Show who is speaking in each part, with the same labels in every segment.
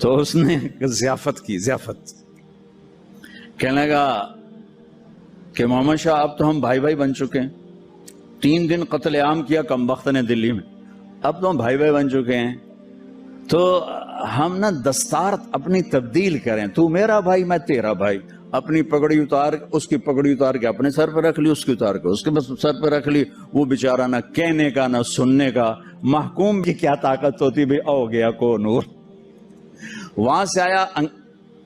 Speaker 1: تو اس نے ضیافت کی، ضیافت کہنے لگا کہ محمد شاہ اب تو ہم بھائی بھائی بن چکے ہیں، 3 دن قتل عام کیا کمبخت نے دلی میں، اب تو ہم بھائی بھائی بن چکے ہیں، تو ہم نا دستار اپنی تبدیل کریں، تو میرا بھائی میں تیرا بھائی، اپنی پگڑی اتار، اس کی پگڑی اتار کے اپنے سر پہ رکھ لی، اس کی اتار کے اس کے بس سر پہ رکھ لی، وہ بیچارہ نہ کہنے کا نہ سننے کا، محکوم کی کیا طاقت ہوتی بھی، او گیا کو نور۔ وہاں سے آیا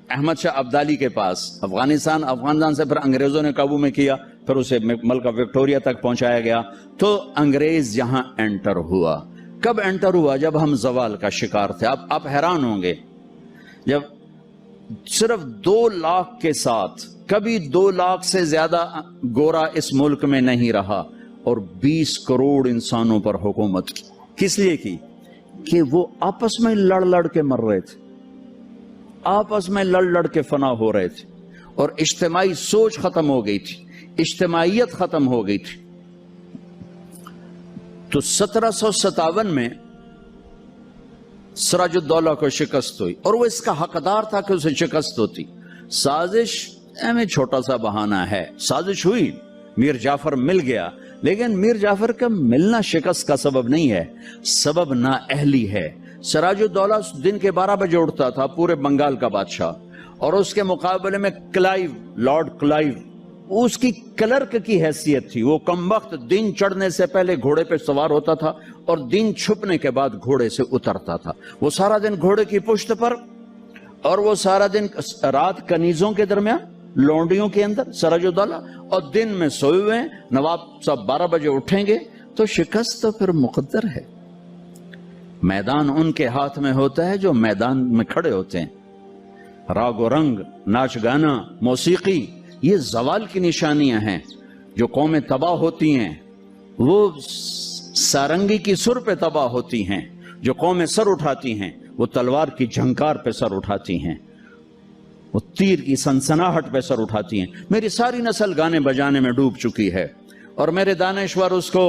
Speaker 1: احمد شاہ ابدالی کے پاس، افغانستان سے پھر انگریزوں نے قابو میں کیا، پھر اسے ملکہ وکٹوریا تک پہنچایا گیا، تو انگریز یہاں انٹر ہوا۔ کب انٹر ہوا؟ جب ہم زوال کا شکار تھے۔ اب آپ حیران ہوں گے، جب صرف 2 لاکھ کے ساتھ، کبھی 2 لاکھ سے زیادہ گورا اس ملک میں نہیں رہا، اور 20 کروڑ انسانوں پر حکومت کی۔ کس لیے کی؟ کہ وہ آپس میں لڑ لڑ کے مر رہے تھے، آپس میں لڑ لڑ کے فنا ہو رہے تھے، اور اجتماعی سوچ ختم ہو گئی تھی، اجتماعیت ختم ہو گئی تھی۔ تو 1757 میں سراج الدولہ کو شکست ہوئی، اور وہ اس کا حقدار تھا کہ اسے شکست ہوتی۔ سازش میں چھوٹا سا بہانہ ہے، سازش ہوئی، میر جعفر مل گیا، لیکن میر جعفر کا ملنا شکست کا سبب نہیں ہے، سبب نااہلی ہے۔ سراج الدولہ دن کے 12 بجے اٹھتا تھا، پورے بنگال کا بادشاہ، اور اس کے مقابلے میں کلائیو، لارڈ کلائیو، اس کی کلرک کی حیثیت تھی، وہ کم وقت دن چڑھنے سے پہلے گھوڑے پہ سوار ہوتا تھا، اور دن چھپنے کے بعد گھوڑے سے اترتا تھا۔ وہ سارا دن گھوڑے کی پشت پر، اور وہ سارا دن رات کنیزوں کے درمیان، لونڈیوں کے اندر سراج الدولہ، اور دن میں سوئے ہوئے ہیں۔ نواب صاحب 12 بجے اٹھیں گے تو شکست تو پھر مقدر ہے۔ میدان ان کے ہاتھ میں ہوتا ہے جو میدان میں کھڑے ہوتے ہیں۔ راگ و رنگ، ناچ گانا، موسیقی، یہ زوال کی نشانیاں ہیں۔ جو قومیں تباہ ہوتی ہیں وہ سارنگی کی سر پہ تباہ ہوتی ہیں، جو قومیں سر اٹھاتی ہیں وہ تلوار کی جھنکار پہ سر اٹھاتی ہیں، وہ تیر کی سنسناہٹ پہ سر اٹھاتی ہیں۔ میری ساری نسل گانے بجانے میں ڈوب چکی ہے، اور میرے دانشور اس کو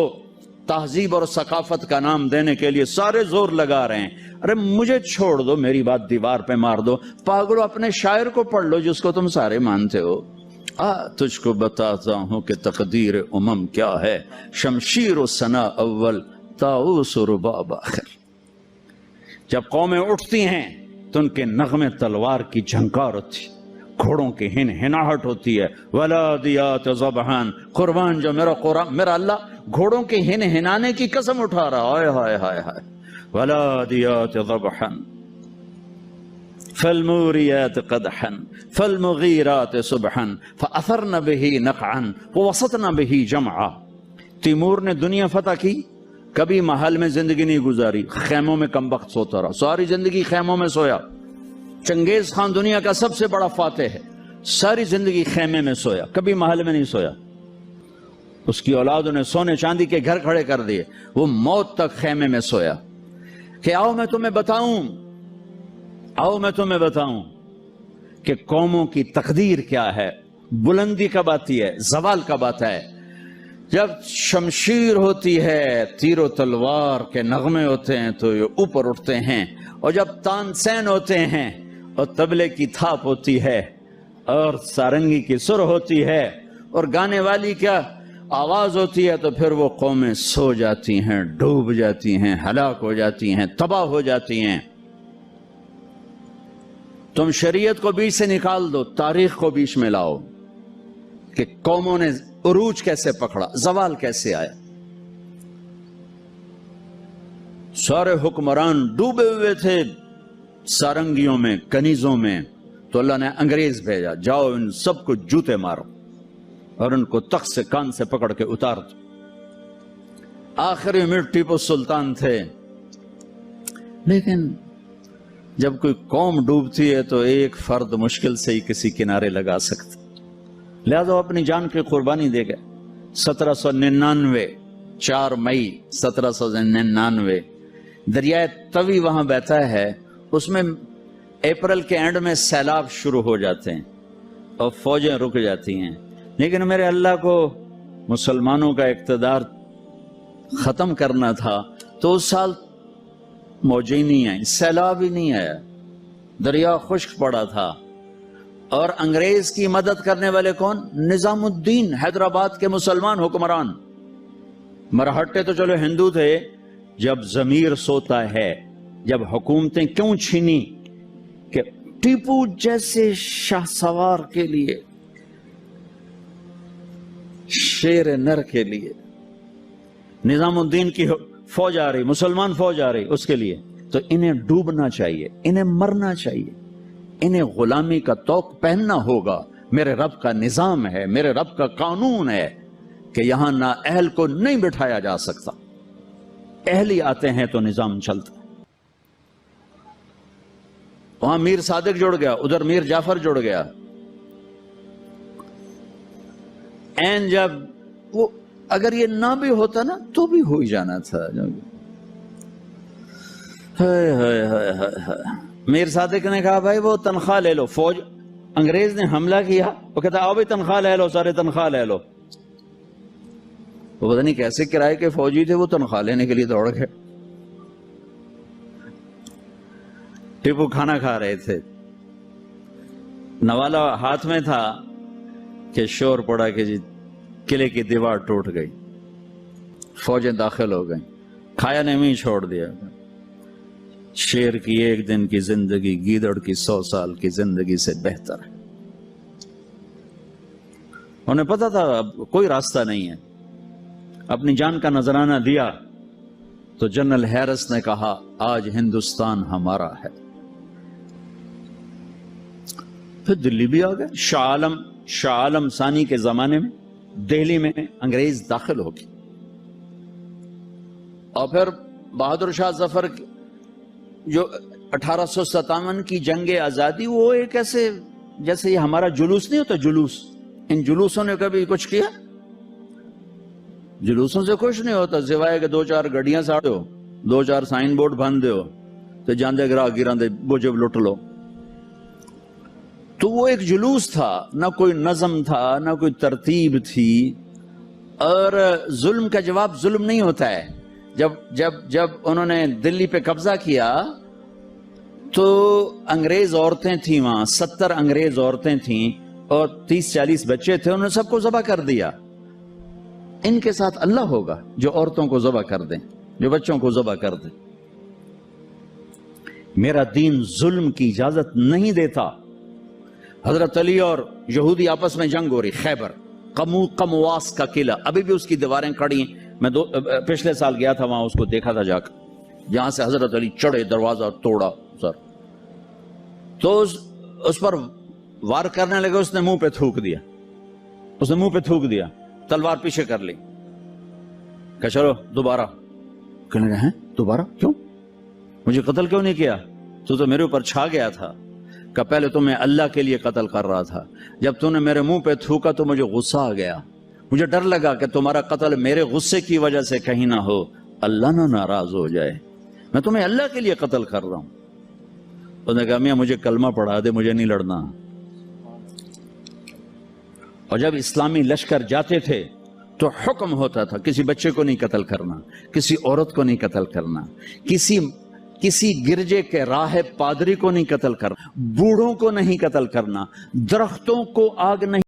Speaker 1: تہذیب اور ثقافت کا نام دینے کے لیے سارے زور لگا رہے ہیں۔ ارے مجھے چھوڑ دو، میری بات دیوار پہ مار دو، پاگلو اپنے شاعر کو پڑھ لو جس کو تم سارے مانتے ہو۔ تجھ کو بتاتا ہوں کہ تقدیر امم کیا ہے، شمشیر و ثنا اول، طاؤس و رباب آخر۔ جب قومیں اٹھتی ہیں تو ان کے نغمے تلوار کی جھنکار ہوتی، گھوڑوں کی ہن ہناہٹ ہوتی ہے۔ ولادیات ذبحان، قربان جو میرا اللہ گھوڑوں کے ہن ہنانے کی قسم اٹھا رہا، ہائے ہائے ہائے ہائے۔ ولادیات ذبحان فالموریات قدحا فالمغیرات صبحا فاثرن به نقعا ووسطن به جمعا۔ تیمور نے دنیا فتح کی، کبھی محل میں زندگی نہیں گزاری، خیموں میں کم وقت سوتا رہا، ساری زندگی خیموں میں سویا۔ چنگیز خان دنیا کا سب سے بڑا فاتح ہے، ساری زندگی خیمے میں سویا، کبھی محل میں نہیں سویا۔ اس کی اولادوں نے سونے چاندی کے گھر کھڑے کر دیے، وہ موت تک خیمے میں سویا۔ کہ آؤ میں تمہیں بتاؤں کہ قوموں کی تقدیر کیا ہے، بلندی کب آتی ہے، زوال کب آتا ہے۔ جب شمشیر ہوتی ہے، تیر و تلوار کے نغمے ہوتے ہیں تو یہ اوپر اٹھتے ہیں، اور جب تانسین ہوتے ہیں اور طبلے کی تھاپ ہوتی ہے اور سارنگی کی سر ہوتی ہے اور گانے والی کیا آواز ہوتی ہے، تو پھر وہ قومیں سو جاتی ہیں، ڈوب جاتی ہیں، ہلاک ہو جاتی ہیں، تباہ ہو جاتی ہیں۔ تم شریعت کو بیچ سے نکال دو، تاریخ کو بیچ میں لاؤ کہ قوموں نے عروج کیسے پکڑا، زوال کیسے آیا۔ سارے حکمران ڈوبے ہوئے تھے سارنگیوں میں، کنیزوں میں، تو اللہ نے انگریز بھیجا، جاؤ ان سب کو جوتے مارو اور ان کو تخت سے کان سے پکڑ کے اتار دو۔ آخری میں ٹیپو سلطان تھے، لیکن جب کوئی قوم ڈوبتی ہے تو ایک فرد مشکل سے ہی کسی کنارے لگا سکتا، لہذا وہ اپنی جان کی قربانی دے گئے۔ 1799 4 مئی 1799 دریائے توی وہاں بہتا ہے، اس میں اپریل کے اینڈ میں سیلاب شروع ہو جاتے ہیں اور فوجیں رک جاتی ہیں، لیکن میرے اللہ کو مسلمانوں کا اقتدار ختم کرنا تھا، تو اس سال موجیں نہیں آئیں، سیلاب ہی نہیں آیا۔ دریا خشک پڑا تھا، اور انگریز کی مدد کرنے والے کون؟ نظام الدین، حیدرآباد کے مسلمان حکمران۔ مرہٹے تو چلو ہندو تھے۔ جب ضمیر سوتا ہے، جب حکومتیں کیوں چھینی؟ کہ ٹیپو جیسے شاہ سوار کے لیے، شیر نر کے لیے نظام الدین کی فوج آ رہی، مسلمان فوج آ رہی، اس کے لیے تو انہیں ڈوبنا چاہیے، انہیں مرنا چاہیے، انہیں غلامی کا طوق پہننا ہوگا۔ میرے رب کا نظام ہے، میرے رب کا قانون ہے کہ یہاں نااہل کو نہیں بٹھایا جا سکتا، اہلی آتے ہیں تو نظام چلتا۔ وہاں میر صادق جڑ گیا، ادھر میر جعفر جڑ گیا۔ این جب وہ اگر یہ نہ بھی ہوتا نا تو بھی ہو ہی جانا تھا۔ میر صادق نے کہا بھائی وہ تنخواہ لے لو، فوج انگریز نے حملہ کیا، وہ کہتا آؤ بھائی تنخواہ لے لو، سارے تنخواہ لے لو۔ وہ پتہ نہیں کیسے کرائے کے فوجی تھے، وہ تنخواہ لینے کے لیے دوڑ گئے۔ ٹیپو کھانا کھا رہے تھے، نوالا ہاتھ میں تھا کہ شور پڑا کہ جی قلعے کی دیوار ٹوٹ گئی، فوجیں داخل ہو گئیں، کھایا نے بھی چھوڑ دیا۔ شیر کی ایک دن کی زندگی گیدڑ کی 100 سال کی زندگی سے بہتر ہے۔ انہیں پتا تھا اب کوئی راستہ نہیں ہے، اپنی جان کا نذرانہ دیا تو جنرل ہیرس نے کہا آج ہندوستان ہمارا ہے۔ پھر دلی بھی آ گئے۔ شاہ عالم ثانی کے زمانے میں دہلی میں انگریز داخل ہو گئے، اور پھر بہادر شاہ ظفر جو 1857 کی جنگ آزادی، وہ ایک ایسے جیسے یہ ہمارا جلوس نہیں ہوتا، جلوس، ان جلوسوں نے کبھی کچھ کیا؟ جلوسوں سے کچھ نہیں ہوتا سوائے کہ 2-4 گڈیاں ساڑو، 2-4 سائن بورڈ بن دیو تو جاندے گراہ گیران دے بوجھے لٹ لو۔ تو وہ ایک جلوس تھا، نہ کوئی نظم تھا، نہ کوئی ترتیب تھی۔ اور ظلم کا جواب ظلم نہیں ہوتا ہے۔ جب انہوں نے دلی پہ قبضہ کیا تو انگریز عورتیں تھیں وہاں، 70 انگریز عورتیں تھیں اور 30-40 بچے تھے، انہوں نے سب کو ذبح کر دیا۔ ان کے ساتھ اللہ ہوگا جو عورتوں کو ذبح کر دیں، جو بچوں کو ذبح کر دیں۔ میرا دین ظلم کی اجازت نہیں دیتا۔ حضرت علی اور یہودی آپس میں جنگ ہو رہی، خیبر، قمواس کا قلعہ، ابھی بھی اس کی دیواریں کھڑی ہیں۔ میں پچھلے سال گیا تھا وہاں، اس کو دیکھا تھا جا کر، جہاں سے حضرت علی چڑھے، دروازہ توڑا سر، تو اس پر وار کرنے لگے، اس نے منہ پہ تھوک دیا، تلوار پیچھے کر لی، کہ چلو دوبارہ۔ کہنے لگے ہیں دوبارہ کیوں؟ مجھے قتل کیوں نہیں کیا؟ تو میرے اوپر چھا گیا تھا، کہ پہلے تو میں اللہ کے لیے قتل کر رہا تھا، جب تو نے میرے منہ پہ تھوکا تو مجھے غصہ آ گیا، مجھے ڈر لگا کہ تمہارا قتل میرے غصے کی وجہ سے کہیں نہ ہو، اللہ نہ ناراض ہو جائے، میں تمہیں اللہ کے لیے قتل کر رہا ہوں۔ اس نے کہا میاں مجھے کلمہ پڑھا دے، مجھے نہیں لڑنا۔ اور جب اسلامی لشکر جاتے تھے تو حکم ہوتا تھا کسی بچے کو نہیں قتل کرنا، کسی عورت کو نہیں قتل کرنا، کسی گرجے کے راہب پادری کو نہیں قتل کرنا، بوڑھوں کو نہیں قتل کرنا، درختوں کو آگ نہیں